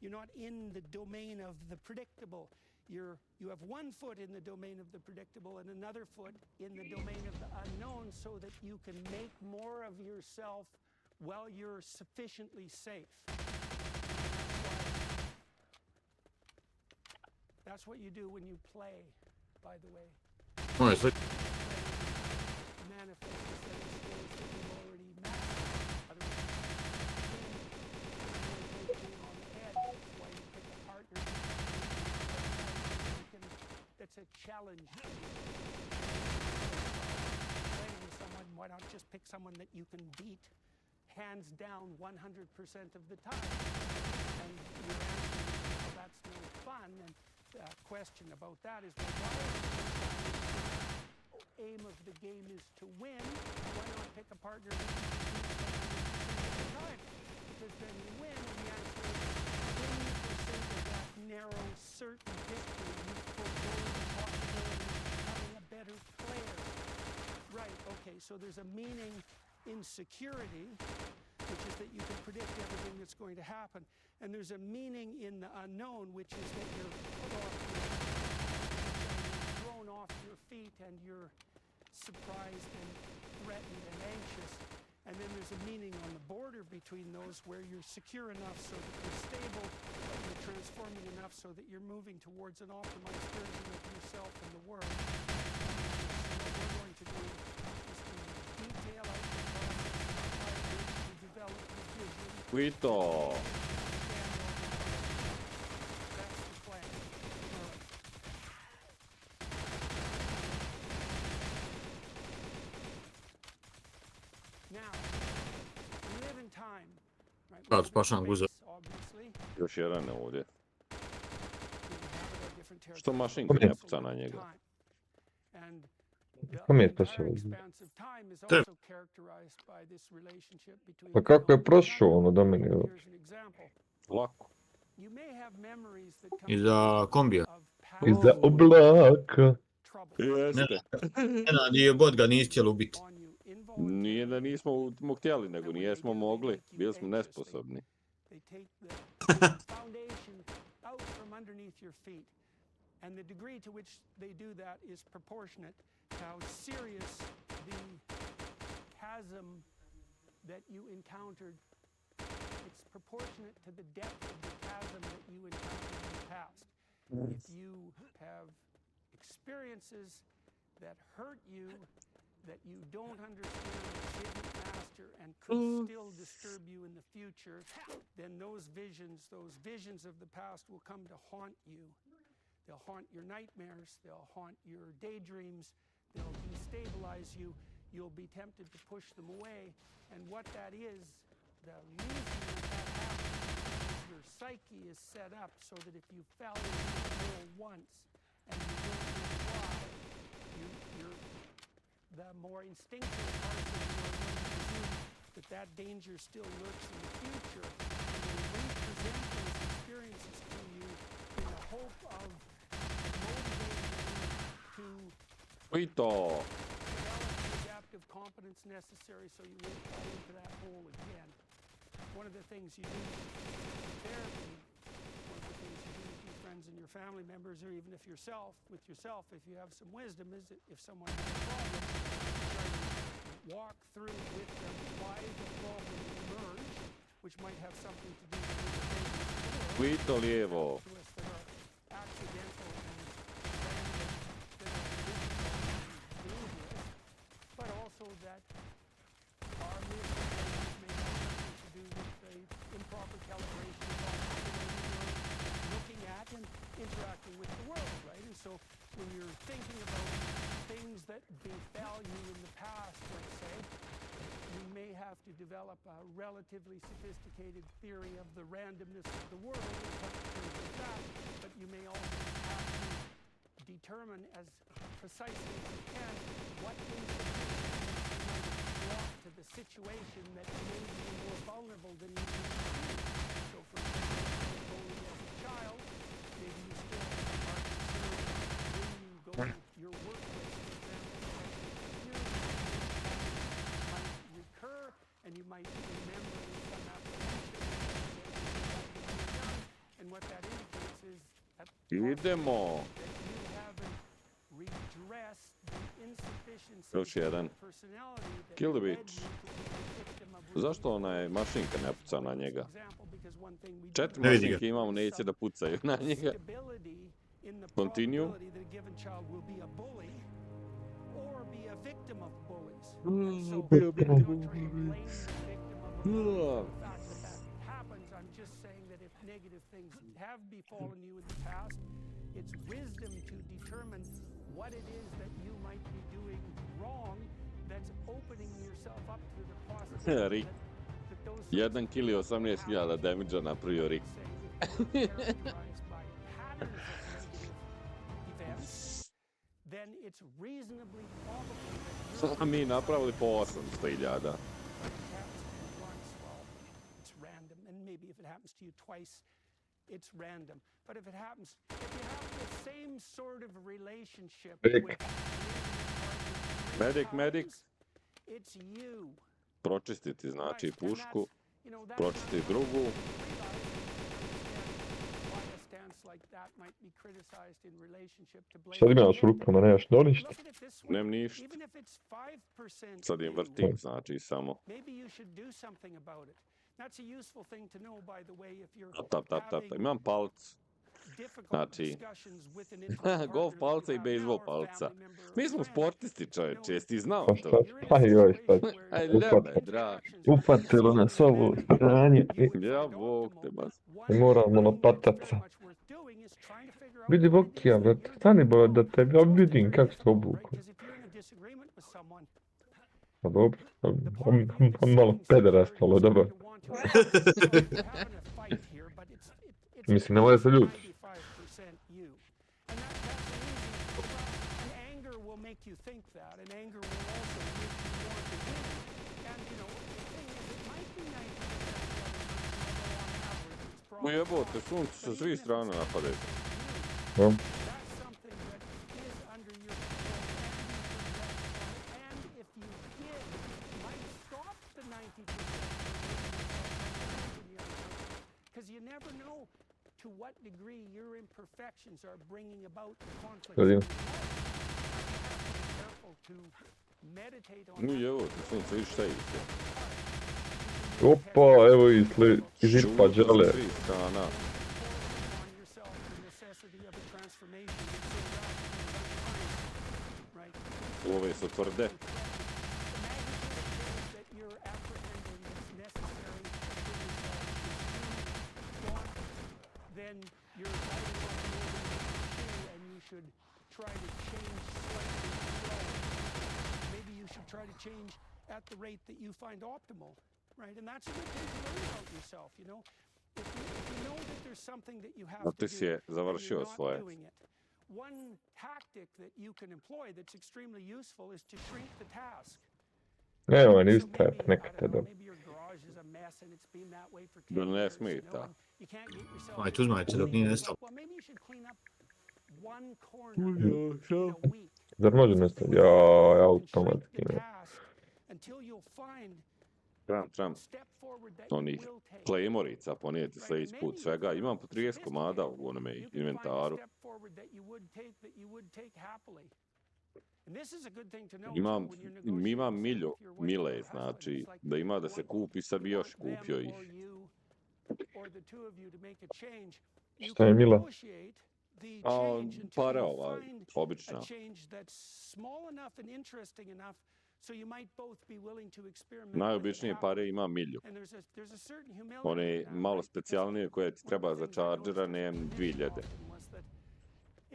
you're not in the domain of the predictable. You have one foot in the domain of the predictable and another foot in the domain of the unknown so that you can make more of yourself while you're sufficiently safe. That's what you do when you play, by the way. Može sve. Manifest a set of skills that you've already mastered. Otherwise, being on the edge. That's why you pick a partner. That's a challenge. Playing with someone, why not just pick someone that you can beat hands down 100% of the time? And your answer is, well, that's no fun. And the question about that is, well, why is the aim of the game is to win? Why not pick a partner that you can beat 100% of the time? Because then you win, and the answer is, in the pursuit of that narrow, certain victory, you forego the possibility of becoming a better player. Right, okay, so there's a meaning in security, which is that you can predict everything that's going to happen. And there's a meaning in the unknown, which is that you're thrown off your feet and you're surprised and threatened and anxious. And then there's a meaning on the border between those where you're secure enough so that you're stable, but you're transforming enough so that you're moving towards an optimized version of yourself and the world. And what we're going to do is to detail out the process to develop the vision. Squito. That's the plan. All right. Now, we live in time, right? We Da, live in spašavam guza. space, obviously. Još jedan je ovdje. We inhabit our different Što territories. mašinka ne puca na njega? Time. And the Kom je entire spašao? expanse of time is Te- also characterized by this relationship between Pa kako je known and prošao unknown. ono do mene? Here's an example. Lako. You may have memories that come Iza kombija. of Iza past oblaka. trouble Jeste. Nenad je bod ga nisi htjeli ubiti. on you Nije da involuntarily. nismo mu htjeli, nego And when nijesmo they do, they mogli. make you Bili smo anxious. nesposobni. They take the foundation out from underneath your feet. And the degree to which they do that is proportionate to how serious the chasm that you encountered. It's proportionate to the depth of the chasm that you encountered in the past. If you have experiences that hurt you, that you don't understand, didn't master, and could still disturb you in the future, then those visions of the past will come to haunt you. They'll haunt your nightmares, they'll haunt your daydreams, they'll destabilize you. You'll be tempted to push them away. And what that is, the reason that happens is your psyche is set up so that if you fell into the hole once and you don't know why, the more instinctive parts of you are going to presume that danger still lurks in the future. And they represent those experiences to you in the hope of motivating you to Squito! develop the adaptive competence necessary so you won't fall into that hole again. One of the things you do in therapy, one of the things you do with your friends and your family members, or even if with yourself, if you have some wisdom, is that if someone has a problem, try to walk through with them why the problem emerged, which might have something to do with the Squito lijevo. to us that are accidental and random, that are dangerous, but also that our misbehaviors may have something to do with the improper calibration of our looking at and interacting with the world, right? And so when you're thinking about things that befell you in the past, let's say, you may have to develop a relatively sophisticated theory of the randomness of the world and come to terms with that, but you may also have to determine as precisely as you can what institutions you might have brought to the situation that made you more vulnerable than you used to be. So for example, if you were bullied as a child, maybe you still are concerned when you go to your workplace, for example, might recur, and you might remember some apprehension. And what that indicates is that Idemo. you haven't redressed the insufficiency Još jedan. of personality that Kill the led bitch. you to be a victim of Zašto onaj mašinka ne puca na njega? example, because one thing we 4 Ne vidi ga. mašinke imamo, neće da pucaju na njega. stability in the Continue. probability that a given child will be a bully or be a victim of bullies. And so, be a I'm victim not of trying to blame bullies. the victim of a bully Ugh. for the fact that happens. I'm just saying that if negative things have befallen you in the past, it's wisdom to determine what it is that you might be doing wrong that's opening yourself up to the possibility Rick. that those 1 kill i 18.000 damage-a napravio Rick. characterized by patterns of negative events, then it's reasonably probable that Sad mi napravili po 800.000. it's random, and maybe if it happens to you twice, it's random. But if you have the same sort of relationship Medic. with Medic, medic. it's you. Pročistiti znači Right, and pušku, that's, you know, that's pročistiti not drugu. something you realize why a stance like that might be criticized in relationship to blame. Sad imaš u rukama, nemaš dolišta. Look at it this way. Nem ništa. Even if it's 5% Sad im you, vrtim, znači samo. maybe you should do something about it. That's a useful thing to know, by the way, if you're Tap, tap, tap. having Imam palc. difficult Znači, discussions with an intimate golf partner palca that i you have bejsbol now, or palca. family member or Mi smo friend. sportisti, čovječe, jesi ti znao Pa to? šta, pa joj, sad. Aj, You're in a ljebe, situation drag. where interactions are Upatilo nas necessarily ovo mannered stranje. you would Ja, find bog te optimal. bas. One Moramo thing na that's pataca. very much worth doing is trying to figure out Vidi what it is Vokija, that brate, you're stani doing bole wrong. da tebe It's often vidim very kako se difficult, right? obuku. Because if you're in a disagreement with someone, Pa dobro, the part of you that's on malo seeking pederast, security ali is dobro. going to want to you're having a fight here, but it's Mislim, nemoj se ljuti. 95% you. And that's an easy, and anger will make you think that, and anger will also make you want to win. And you know, the thing is, it might be 90% on average, it's probably Ujebote, not. sunce sa But svih even if strana it's napadaju. 10% Ja. you, that's something that is under your control and if you did, might stop the 90%. Because you never know. to what degree your imperfections are bringing about the conflict. Vidim. Careful to meditate on Nu that. evo ti sunce, vidiš šta ide. Opa, evo iz Šuto ispod žele. sa svih strana. On yourself the necessity of a transformation is so rapid, right? Ove su tvrde. The magnitude of change that you're apprehending that's necessary to bring yourself is too daunting, then you're biting off more than you can chew, and you should try to change slightly slower. Maybe you should try to change at the rate that you find optimal, right? And that's a good thing to learn about yourself, you know? If you know that there's something that you have A to ti do, si je and završio you're not svoje. doing it, one tactic that you can employ that's extremely useful is to shrink the task. Nema ni So istrajati maybe, I nekad don't know, da. maybe your garage is a mess and it's been that way for 10 Da ne years, you know, smeta. and you can't get yourself Aj, to tu znajte dok nije nestalo. well, maybe you should clean up one corner in a week. Zar može nestati? Ja, automatski ne. Until you'll find Trebam step forward that you onih will take. Claymorica ponijeti sljedeći put svega. Imam po 30 komada u onome You can find inventaru. a step forward that you would take happily. And this is a good thing to know Imam, too, when you're negotiating imam with milju, your wife or mile, your husband. znači, It's like da ima da you se want- kupi, sad bi you još want them kupio ih. or you or the two of you to make a change. You Šta je can mila? negotiate the A change until para you ova, find obična. a change that's small enough and interesting enough so you might both be willing to experiment with Najobičnije it pare happily. ima milju. And there's a certain humility One in that, malo right? Because specijalnije koje ti one of treba the za things I noticed chargera, as a nemam clinician 2000. often was that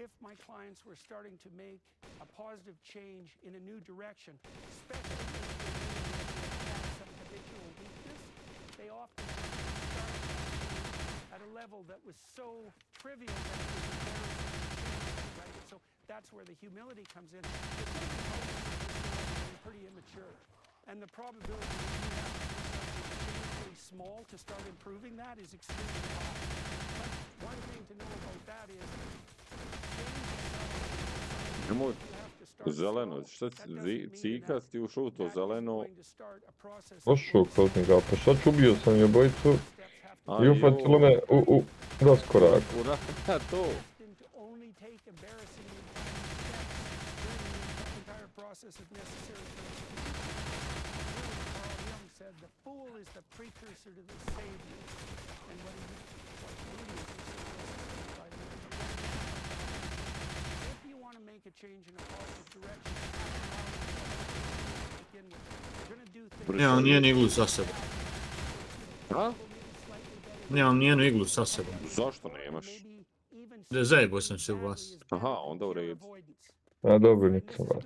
if my clients were starting to make a positive change in a new direction, especially if they had some habitual weakness, they often started at a level that was so trivial that it was embarrassing, right? So that's where the humility comes in. The thing is, most of this is pretty immature, and the probability that you have to do something painfully small to start improving that is extremely high. But one thing to know about that is Nemoj zeleno, šta cikas ti ušao u to zeleno? Ošao kroz njega, pa šta ću, ubio sam je obojicu A, i ufatilo me u raskorak. To. The fool is the precursor to the savior. And what he if you want to make a change in a positive direction, begin with. You're going to do things. Nemam nijednu iglu sa sobom. A? Nemam nijednu iglu sa sobom. Zašto nemaš? Da zajebao sam se u vas. Aha, onda u redu. A dobro, nisam vas.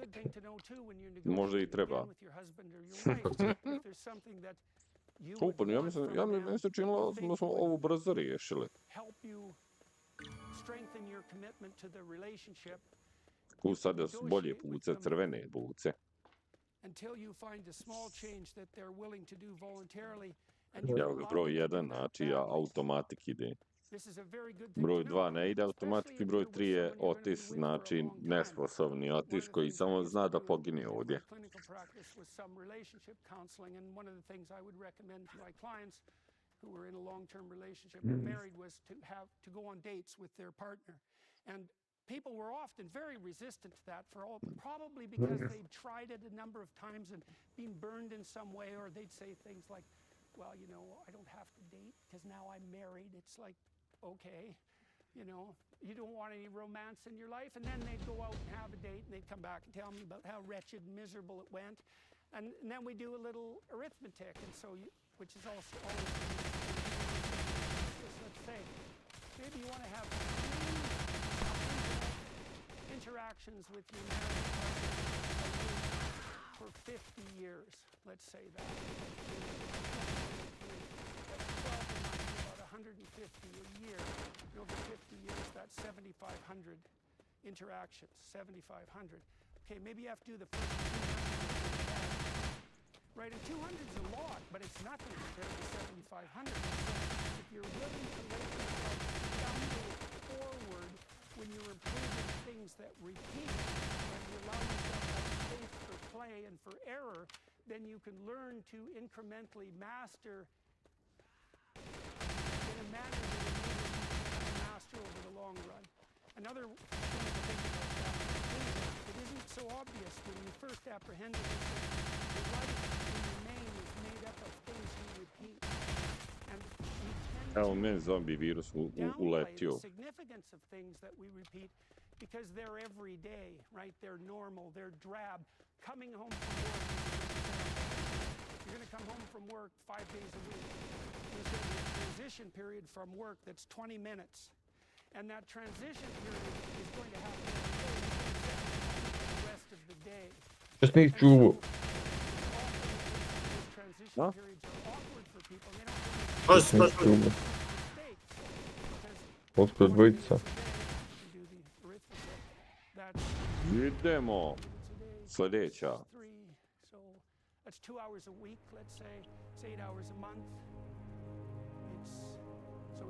Možda i treba. Upa, meni se činilo da smo ovo brzo riješili. Tu sada su bolje buce, crvene buce. Evo ga, broj 1, znači automatik ide. Broj 2 ne ide automatski, broj 3 je otis, znači nesposobni otis koji samo zna da pogine ovdje. Who were in a long-term relationship or married was to go on dates with their partner. And people were often very resistant to that probably because they'd tried it a number of times and been burned in some way, or they'd say things like, well, you know, I don't have to date because now I'm married. It's like, okay, you know, you don't want any romance in your life. And then they'd go out and have a date and they'd come back and tell me about how wretched and miserable it went. And then we do a little arithmetic, and so which is also always, let's say, maybe you want to have 3 interactions with your married partner for 50 years. Let's say that. That's 12 and about 150 a year. And over 50 years, that's 7,500 interactions. 7,500. Okay, maybe you have to do the first 200. Right, and 200 is a lot, but it's nothing compared to 7,500. So if you're willing to let yourself stumble forward when you're improving things that repeat, and you allow yourself that space for play and for error, then you can learn to incrementally master in a manner that enables you to long run. Another thing to think about that is it isn't so obvious when you first apprehend it is that your life in the main is made up of things you repeat. And we tend Evo to meni zombi virus downplay the uletio. significance of things that we repeat because they're everyday, right? They're normal, they're drab. Coming home from work, you're going to come home from work 5 days a week. There's going to be a transition period from work that's 20 minutes. And that transition period is going to happen the rest of the day. Just need čuvo. Those transition Huh? periods are awkward for people. They don't really Pazi, Just need pazi. čuvo. mistakes because Otko dvojica. you do the arithmetic. That's Idemo. today. Sljedeća. 3, so that's 2 hours a week, let's say. It's 8 hours a month.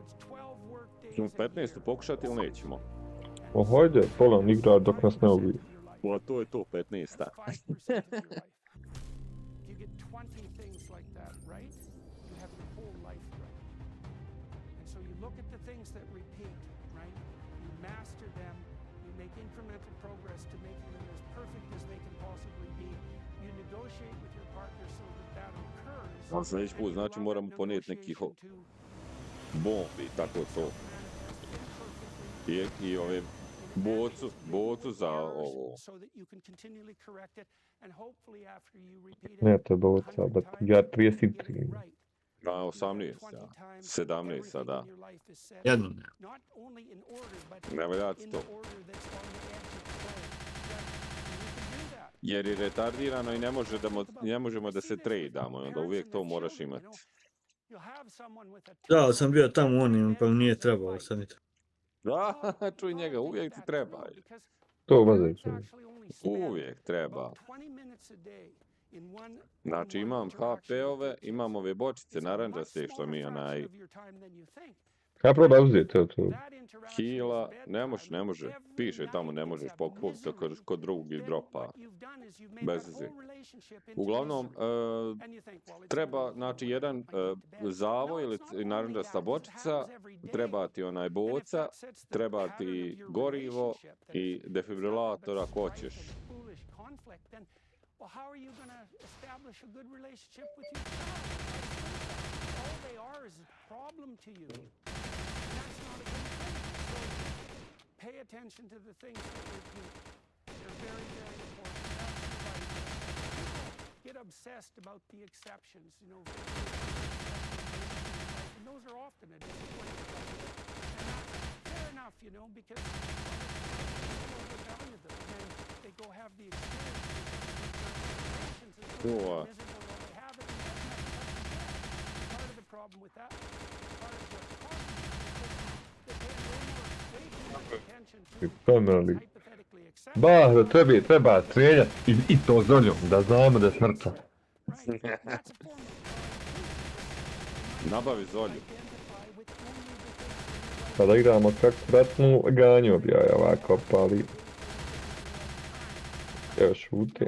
It's 12 work days. Ćemo 15. pokušati ili nećemo? O, hajde, polan igra dok nas ne ubije. Pa to je to, 15. You get 20 things like that right, you have your whole life right. And so you look at the things that repeat, right? You master them, you make incremental progress to making them as perfect as they can possibly be. You negotiate with your partner so that that occurs. Ali sljedeći put znači moramo ponijeti neki bombi, tako to. I ove bocu za ovo. Ne, to je boca, but ja 33. A 18, ja. 17 sada. Jedno ne. Ne valjati to. Jer je retardirano i ne možemo da se tradamo, onda uvijek to moraš imati. Da, sam bio tamo onim, pa mi nije trebalo sad ni to. Da, čuj njega, uvijek ti treba. To vaze čuvo. Uvijek treba. Znači imam HP-ove, imam ove bočice naranđaste što mi onaj Ja probam uzeti to. hila, ne može, piše tamo ne možeš pokupiti to kod drugih dropa, bez veze. Uglavnom, treba, znači, jedan zavoj ili naranđasta bočica, treba ti onaj boca, treba ti gorivo i defibrilator ako hoćeš. Well, how are you going to establish a good relationship with your child? All they are is a problem to you. And that's not a good thing. So pay attention to the things that repeat. They're very, very important. That's the right thing. People get obsessed about the exceptions, you know. And those are often a disappointment. And that's fair enough, you know, because people overvalue them. And then they go have the experience. Cool. Pripremili. Bah, treba streljati i to zoljom, da znamo da je smrta. Nabavi zolju. Kada igramo kratnu, ganju bi ja ovako pali. Evo šute.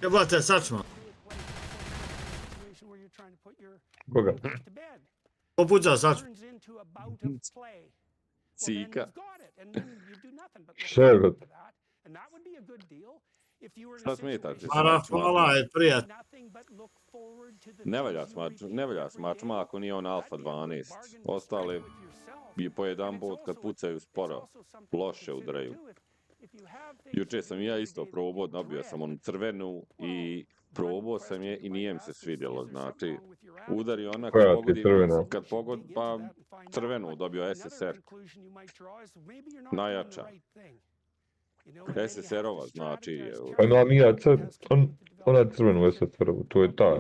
Jebate, sačma. Koga? Popuđa sačma. Cika. Šerot. Šta smetate? Hvala je prijat. Ne valja smačma ako nije on alfa 12. Ostale je po jedan bod kad pucaju sporo, loše udaraju. Juče sam i ja isto probao, nabio sam onu crvenu i probao sam je i nije mi se svidjelo, znači udari ona kad pogodi, pa crvenu dobio SSR, najjača. SSR-ova znači... Pa no, nije ona crvenu SSR-ovu, to je ta.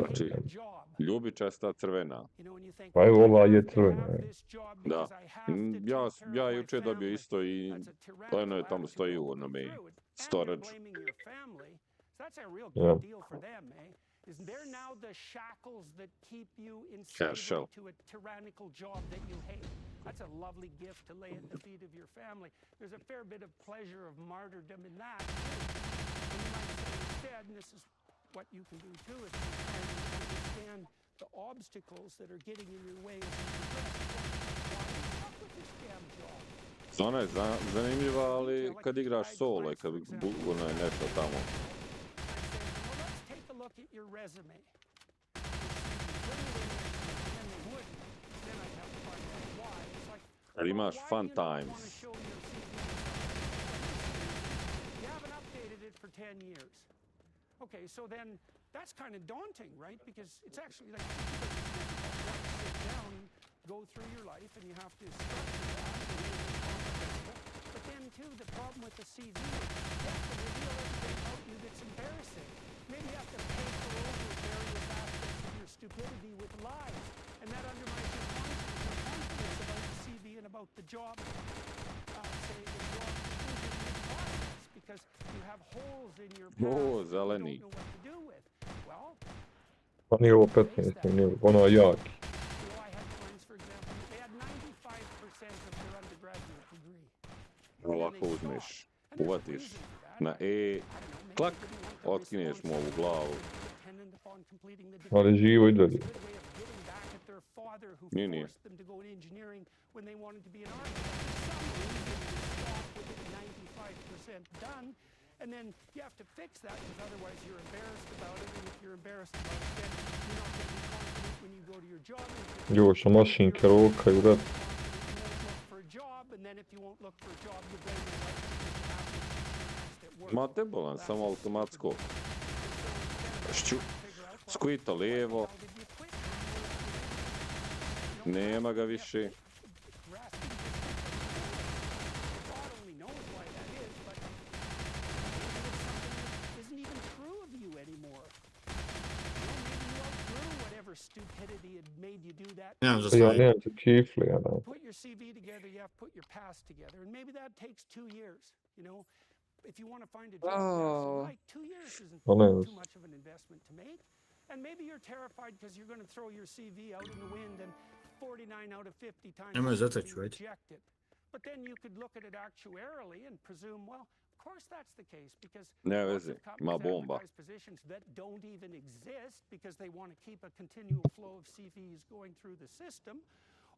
Ljubičasta crvena. You know, when you think, Pa evo, I ova je have to crvena, have je. this job Da. because I have to Ja, take care ja of my jučer dobio family. isto i That's a ono tyrannical je tamo attitude stoji all u the way onome through it. And you're storage. blaming your family. So that's a real Ja. good deal for them, eh? Is they're now the shackles that keep you in slavery Herschel. to a tyrannical job that you hate. That's a lovely gift to lay at the feet of your family. There's a fair bit of pleasure of martyrdom in that, too. And you might say instead, and this is what you can do too, is to try and understand the obstacles that are getting in your way as you progress. Why are you stuck with this damn job? Ona je zanimljiva, ali kad igraš solo i kad ono je nešto tamo. I said, well, let's take a look at your resume. And then they wouldn't. Then I'd have to find out why. It's like, Kad imaš why fun do you not want to times. show your CV? You haven't updated it for 10 years. Okay, so then that's kind of daunting, right? Because it's actually like you have to sit down, go through your life, and you have to structure that and make it comprehensible. But then, too, the problem with the CV is you have to reveal everything about you that's embarrassing. Maybe you have to paper over various aspects of your stupidity with lies, and that undermines your confidence about the CV and about the job, say, the job interview process, because you have holes in your past that you zeleni. don't know what to do with. Well, Pa nije ovo 15 minut, ono je jaki. you know, I had friends, for example, they had 95% of their undergraduate degree. Ovako uzmeš, uvatiš na E, klak, otkineš mu ovu glavu. Ali živo i dalje. Nije, nije. And then you have to fix that because otherwise you're embarrassed about it, and if you're embarrassed about it, then you're not going to be confident when you go to your job interview. Još mašinke rokaju, da. You won't look for a job, and then if you won't look for a job, you blame your wife because you have to at work. Ma te bolan, samo automatsko. Šću, Squito lijevo, nema ga više. God only knows why that is, but maybe it's something that isn't even true of you anymore. You know, maybe you outgrew whatever stupidity had made you do that. Nemam za Pa ja staviti. nemam ti kifli, ja da. Put your CV together, you have to put your past together, and maybe that takes 2 years, you know. If you want to find a job you actually like, 2 years isn't too much of an investment to make. And maybe you're terrified because you're going to throw your CV out in the wind and 49 out of 50 times Nemoj it's gonna zataći, be right? rejected. But then you could look at it actuarially and presume, well, of course that's the case because Ne lots veze, of ima companies bomba. advertise positions that don't even exist because they want to keep a continual flow of CVs going through the system.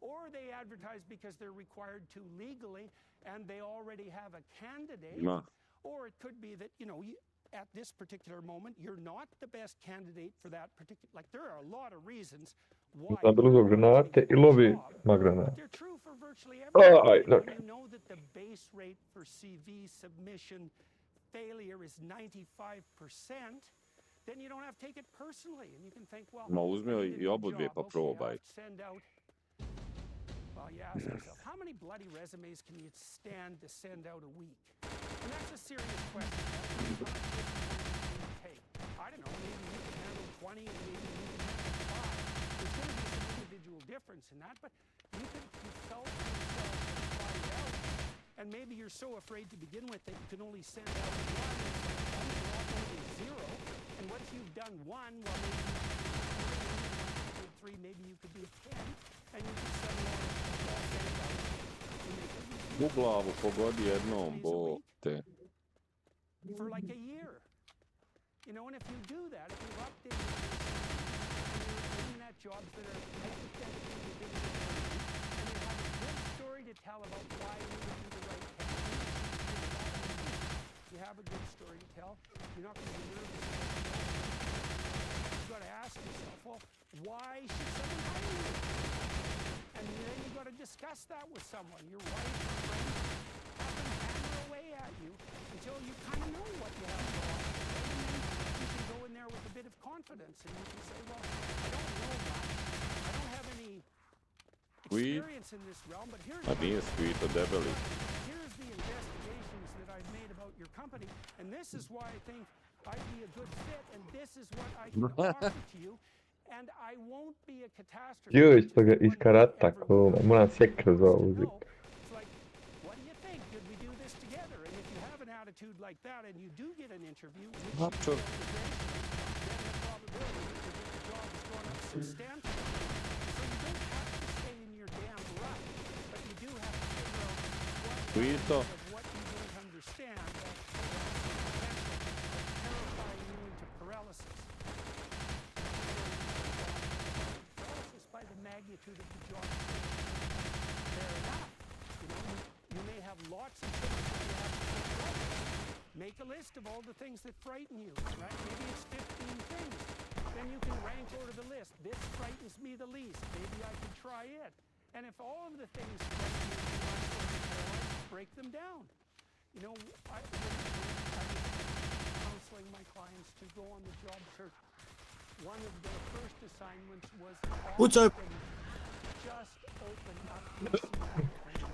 Or they advertise because they're required to legally and they already have a candidate. Ima. Or it could be that, you know, at this particular moment, you're not the best candidate for that particular, like there are a lot of reasons why Znam bilo you're granate not i getting lovi the job, magranate. but they're true for virtually everyone. Aj, And look. you know that the base rate for CV submission failure is 95%, then you don't have to take it personally. And you can think, well, Ma uzmi I need a i new obu dvije job. pa Okay, probaj. I'll send out. Well, you ask yourself, how many bloody resumes can you stand to send out a week? And that's a serious question. How much risk can you take? I don't know, maybe you can handle 20 and maybe you can handle 5. There's going to be some individual difference in that, but you could consult yourself and find out. And maybe you're so afraid to begin with that you can only send out 1, only 0. And once you've done 1, well, maybe you could do 3, maybe you could do 10, and you can send one all send out. U glavu pogodi jednom, bo te. For like a year. You know, and if you do that, if you've updated yourself and you're aiming at jobs that are hypothetically within your area, and you have a good story to tell about why you would be the right candidate, you have a good story to tell, you're not going to be nervous about it. You've got to ask yourself, well, why should someone hire you? And then you've got to discuss that with someone, your wife, your friend, have them hammer away at you until you kind of know what you have to offer. And then you can go in there with a bit of confidence and you can say, well, I don't know much. I don't have any experience in this realm, but here's A nije Squito debeli. here's the investigations that I've made about your company, and this is why I think I'd be a good fit, and this is what I can offer to you. And I won't be a catastrophe. Joj, which is što ga the one iz thing karata, everyone ko, else moram does. sjekru za ovo No, uzeti. it's like, what do you think? Did we do this together? And if you have an attitude like that and you do get an interview, which you Not true. will eventually, then the probability that you get the job is going up substantially. So you don't have to stay in your damn rut, but you do have to figure out Squito. what you don't understand that terrifying you into paralysis. Paralysis by the magnitude of the job. Fair enough. You know, you may have lots of things that you have to take. Make a list of all the things that frighten you, right? Maybe it's 15 things. Then you can rank order the list. This frightens me the least. Maybe I could try it. And if all of the things frighten you too much or you're paralyzed, break them down. You know, I was counseling my clients to go on the job search. One of their first assignments was What's up? often just open up your CV.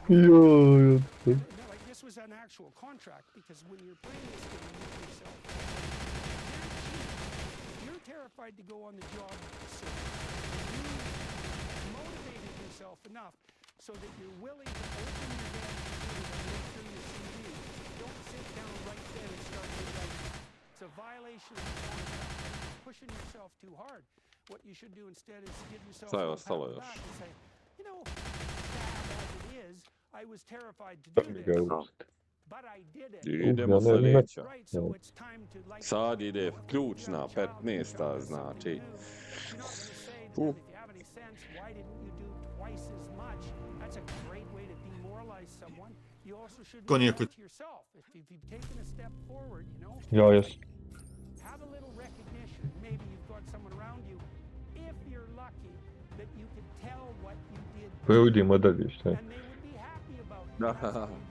Joj, No, like this was an actual contract because when your brain is getting with yourself, you're terrified to go on the job search. You motivated yourself enough so that you're willing to open your damn computer and look through your CV. Don't sit down right then and start rewriting. It's a violation of the contract. You're pushing yourself too hard. What you should do instead is give yourself Šta je a ostalo pat on the još? back and say, you know, bad as it is, I was terrified to to do mi ga this, uzeti. but I did it. Idemo ne, sljedeća. Right, so it's time to like. Sad ide you know, ključna, young child, 15. try znači. something new. You're not gonna say to them, if you have any sense, why didn't you do twice as much? That's a great way to demoralize someone. You also should Ko do nije that ključ- to yourself. If you've taken a step forward, you know, Ja, jes. have a little recognition. Maybe you've got someone around you. If you're lucky, that you can tell what you did, Pa ja vidim odavde, šta je. and they would be happy about it. That's what you